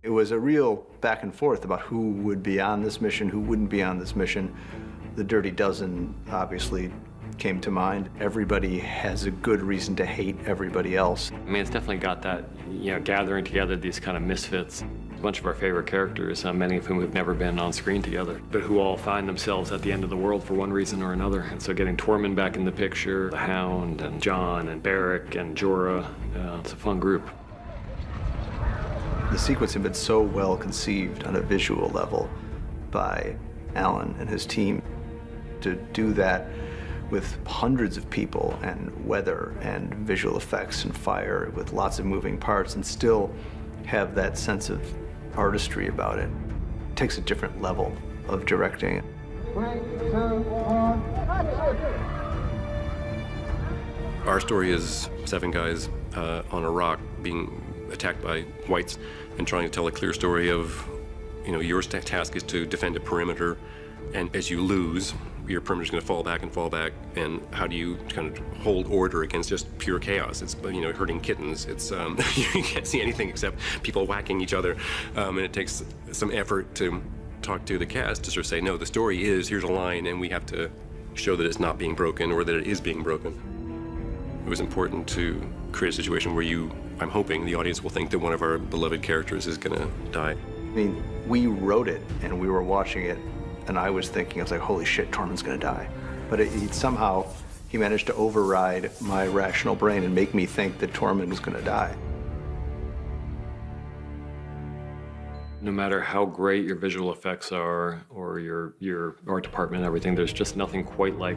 It was a real back and forth about who would be on this mission, who wouldn't be on this mission. The Dirty Dozen obviously came to mind. Everybody has a good reason to hate everybody else. I mean, it's definitely got that, gathering together these kind of misfits. A bunch of our favorite characters, many of whom have never been on screen together, but who all find themselves at the end of the world for one reason or another. And so getting Tormund back in the picture, the Hound and Jon and Beric and Jorah, it's a fun group. The sequence had been so well conceived on a visual level by Alan and his team. To do that with hundreds of people and weather and visual effects and fire with lots of moving parts and still have that sense of artistry about it. It takes a different level of directing. 3, 2, 1, Our story is 7 guys on a rock being attacked by whites and trying to tell a clear story of, your task is to defend a perimeter, and as you lose, your perimeter is going to fall back, and how do you kind of hold order against just pure chaos? It's, herding kittens. It's, you can't see anything except people whacking each other, and it takes some effort to talk to the cast to sort of say, no, the story is, here's a line, and we have to show that it's not being broken or that it is being broken. It was important to create a situation where I'm hoping the audience will think that one of our beloved characters is gonna die. I mean, we wrote it and we were watching it and I was like, holy shit, Tormund's gonna die. But somehow, he managed to override my rational brain and make me think that Tormund was gonna die. No matter how great your visual effects are or your art department and everything, there's just nothing quite like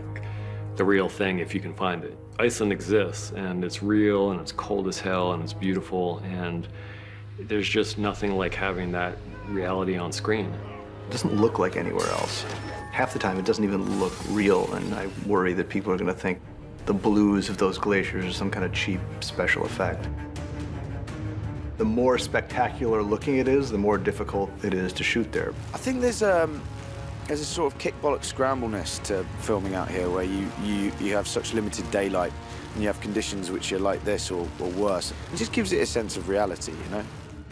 the real thing if you can find it. Iceland exists and it's real and it's cold as hell and it's beautiful, and there's just nothing like having that reality on screen. It doesn't look like anywhere else. Half the time it doesn't even look real, and I worry that people are gonna think the blues of those glaciers are some kind of cheap special effect. The more spectacular looking it is, the more difficult it is to shoot there. I think there's a sort of kick bollock scrambleness to filming out here, where you have such limited daylight and you have conditions which are like this or worse. It just gives it a sense of reality,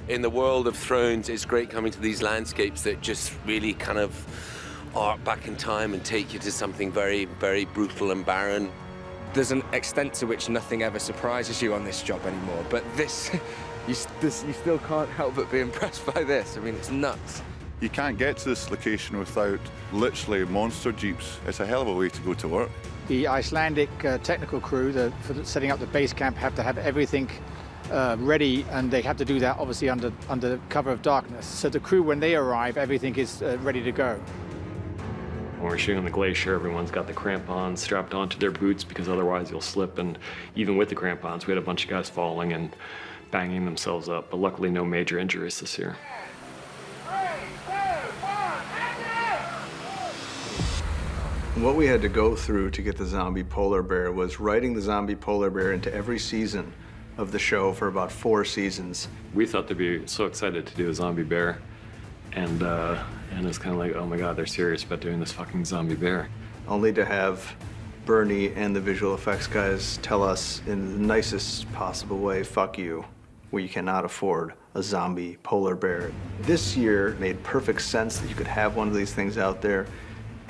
In the world of Thrones, it's great coming to these landscapes that just really kind of arc back in time and take you to something very, very brutal and barren. There's an extent to which nothing ever surprises you on this job anymore, but this, you still can't help but be impressed by this. I mean, it's nuts. You can't get to this location without literally monster jeeps. It's a hell of a way to go to work. The Icelandic technical crew for setting up the base camp have to have everything ready, and they have to do that obviously under cover of darkness. So the crew, when they arrive, everything is ready to go. When we're shooting on the glacier, everyone's got the crampons strapped onto their boots because otherwise you'll slip, and even with the crampons, we had a bunch of guys falling and banging themselves up, but luckily no major injuries this year. What we had to go through to get the zombie polar bear was writing the zombie polar bear into every season of the show for about 4 seasons. We thought they'd be so excited to do a zombie bear, and it's kind of like, oh my God, they're serious about doing this fucking zombie bear. Only to have Bernie and the visual effects guys tell us in the nicest possible way, fuck you, we cannot afford a zombie polar bear. This year made perfect sense that you could have one of these things out there,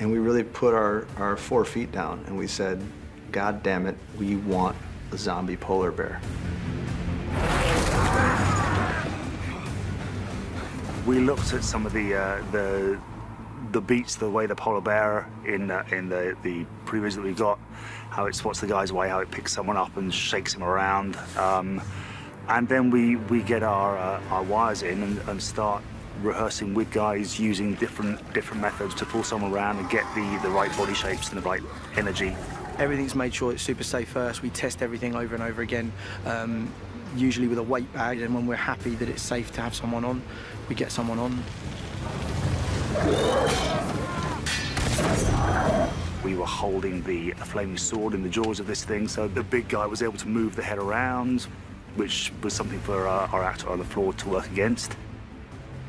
and we really put our 4 feet down and we said, God damn it, we want a zombie polar bear. We looked at some of the beats, the way the polar bear in the previews that we got, how it spots the guy's way, how it picks someone up and shakes him around, and then we get our wires in and start rehearsing with guys using different methods to pull someone around and get the right body shapes and the right energy. Everything's made sure it's super safe first. We test everything over and over again, usually with a weight bag, and when we're happy that it's safe to have someone on, we get someone on. We were holding the flaming sword in the jaws of this thing, so the big guy was able to move the head around, which was something for our actor on the floor to work against.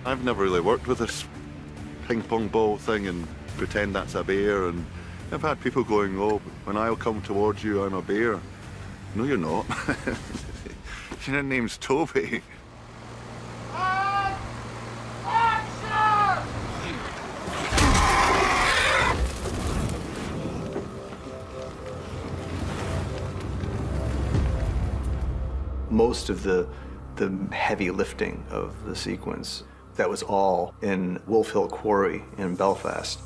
I've never really worked with this ping pong ball thing and pretend that's a bear, and I've had people going, oh, when I'll come towards you, I'm a bear. No, you're not. Your name's Toby. most of the heavy lifting of the sequence, that was all in Wolf Hill Quarry in Belfast.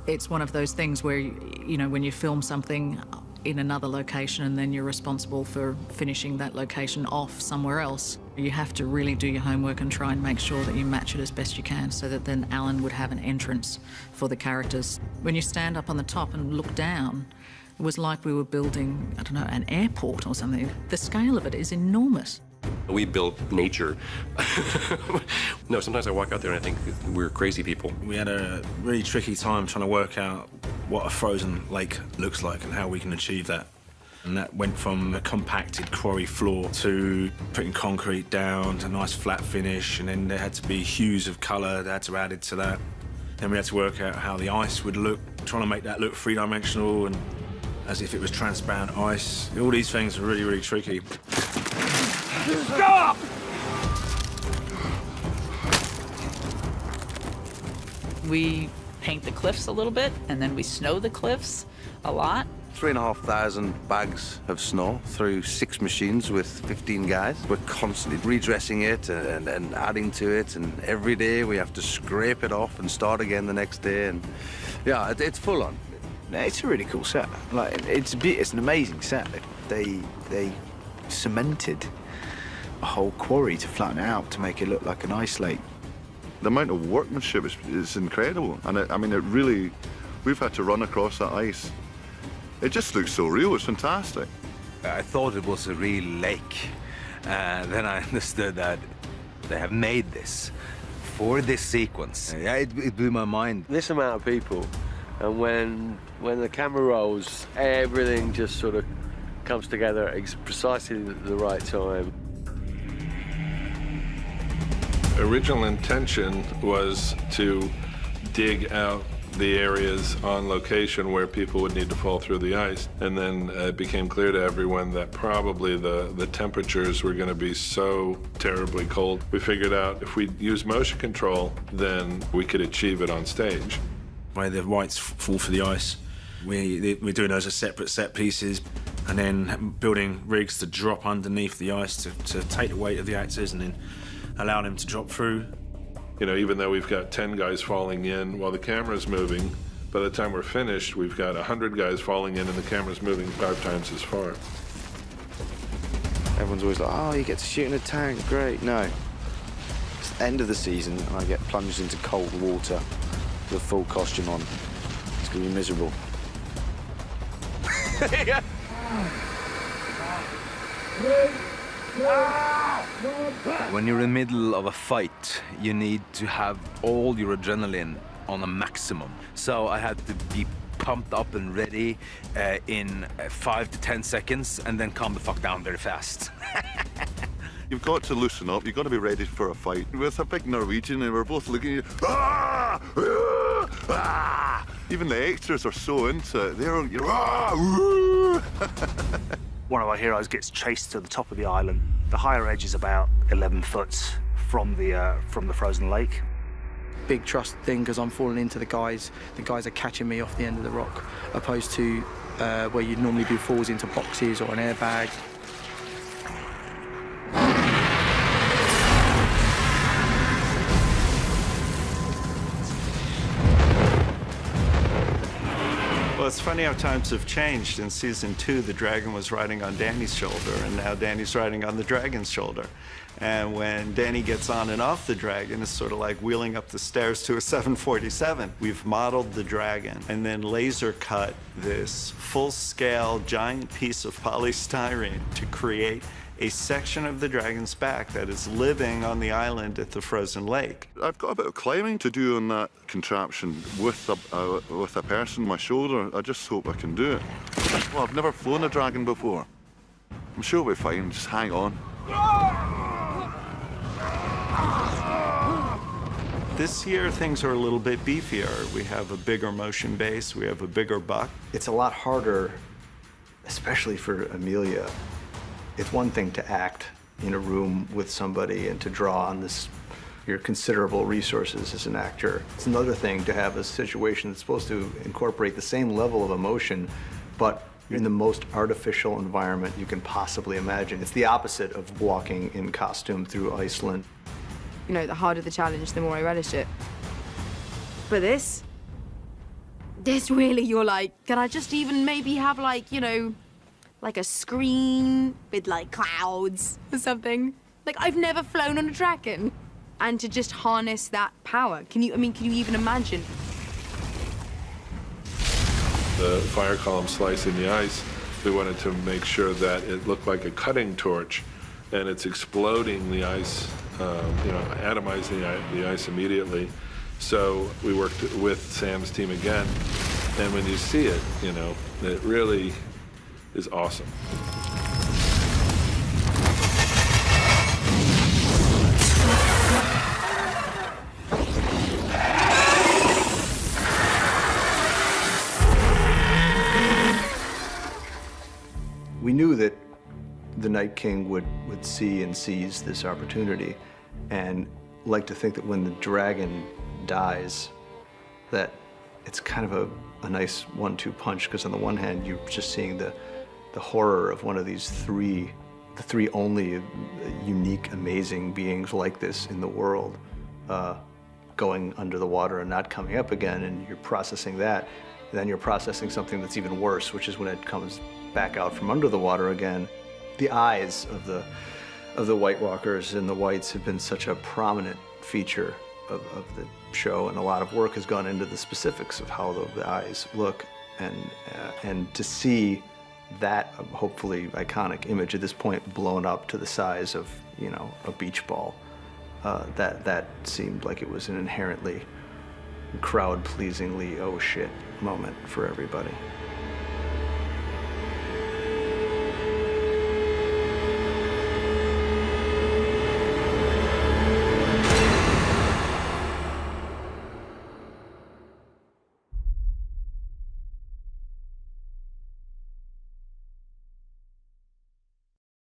It's one of those things where, you know, when you film something in another location and then you're responsible for finishing that location off somewhere else, you have to really do your homework and try and make sure that you match it as best you can so that then Alan would have an entrance for the characters. When you stand up on the top and look down, it was like we were building, I don't know, an airport or something. The scale of it is enormous. We built nature. No, sometimes I walk out there and I think we're crazy people. We had a really tricky time trying to work out what a frozen lake looks like and how we can achieve that. And that went from a compacted quarry floor to putting concrete down to a nice flat finish, and then there had to be hues of colour that had to be added to that. Then we had to work out how the ice would look, trying to make that look three-dimensional and as if it was transparent ice. All these things are really, really tricky. Stop! We paint the cliffs a little bit, and then we snow the cliffs a lot. 3,500 bags of snow through 6 machines with 15 guys. We're constantly redressing it and adding to it, and every day we have to scrape it off and start again the next day. And yeah, it's full on. It's a really cool set. Like, it's an amazing set. They cemented a whole quarry to flatten it out to make it look like an ice lake. The amount of workmanship is incredible, and I mean, it really, we've had to run across that ice. It just looks so real, it's fantastic. I thought it was a real lake. Then I understood that they have made this for this sequence. Yeah, it blew my mind. This amount of people, and when the camera rolls, everything just sort of comes together at precisely the right time. Original intention was to dig out the areas on location where people would need to fall through the ice. And then it became clear to everyone that probably the temperatures were going to be so terribly cold. We figured out if we use motion control, then we could achieve it on stage. Where the whites fall for the ice, we're doing those as separate set pieces, and then building rigs to drop underneath the ice to take the weight of the actors and then allow them to drop through. You know, even though we've got 10 guys falling in while the camera's moving, by the time we're finished, we've got 100 guys falling in and the camera's moving 5 times as far. Everyone's always like, oh, you get to shoot in a tank, great. No. It's the end of the season and I get plunged into cold water with a full costume on. It's gonna be miserable. When you're in the middle of a fight, you need to have all your adrenaline on a maximum. So I had to be pumped up and ready in 5 to 10 seconds and then calm the fuck down very fast. You've got to loosen up, you've got to be ready for a fight. With a big Norwegian and we're both looking at you, ah! Ah! Ah! Even the extras are so into it. They're ah! One of our heroes gets chased to the top of the island. The higher edge is about 11 foot from the frozen lake. Big trust thing because I'm falling into the guys. The guys are catching me off the end of the rock, opposed to where you'd normally do falls into boxes or an airbag. Well, it's funny how times have changed. In season 2, the dragon was riding on Danny's shoulder, and now Danny's riding on the dragon's shoulder. And when Danny gets on and off the dragon, it's sort of like wheeling up the stairs to a 747. We've modeled the dragon and then laser cut this full-scale giant piece of polystyrene to create a section of the dragon's back that is living on the island at the frozen lake. I've got a bit of climbing to do on that contraption with a person on my shoulder. I just hope I can do it. Well, I've never flown a dragon before. I'm sure we'll be fine, just hang on. This year, things are a little bit beefier. We have a bigger motion base, we have a bigger buck. It's a lot harder, especially for Amelia. It's one thing to act in a room with somebody and to draw on your considerable resources as an actor. It's another thing to have a situation that's supposed to incorporate the same level of emotion, but in the most artificial environment you can possibly imagine. It's the opposite of walking in costume through Iceland. You know, the harder the challenge, the more I relish it. But this really, you're like, can I just even maybe have like, you know, like a screen with like clouds or something? Like, I've never flown on a dragon. And to just harness that power, can you even imagine? The fire column slicing the ice, we wanted to make sure that it looked like a cutting torch, and it's exploding the ice, atomizing the ice immediately. So we worked with Sam's team again, and when you see it, you know, it really is awesome. We knew that the Night King would see and seize this opportunity, and like to think that when the dragon dies, that it's kind of a nice 1-2 punch, because on the one hand, you're just seeing the horror of one of these the three only unique, amazing beings like this in the world, going under the water and not coming up again, and you're processing that. Then you're processing something that's even worse, which is when it comes back out from under the water again. The eyes of the White Walkers and the Whites have been such a prominent feature of the show, and a lot of work has gone into the specifics of how the eyes look, and to see that hopefully iconic image at this point blown up to the size of, you know, a beach ball, that seemed like it was an inherently crowd-pleasingly oh shit moment for everybody.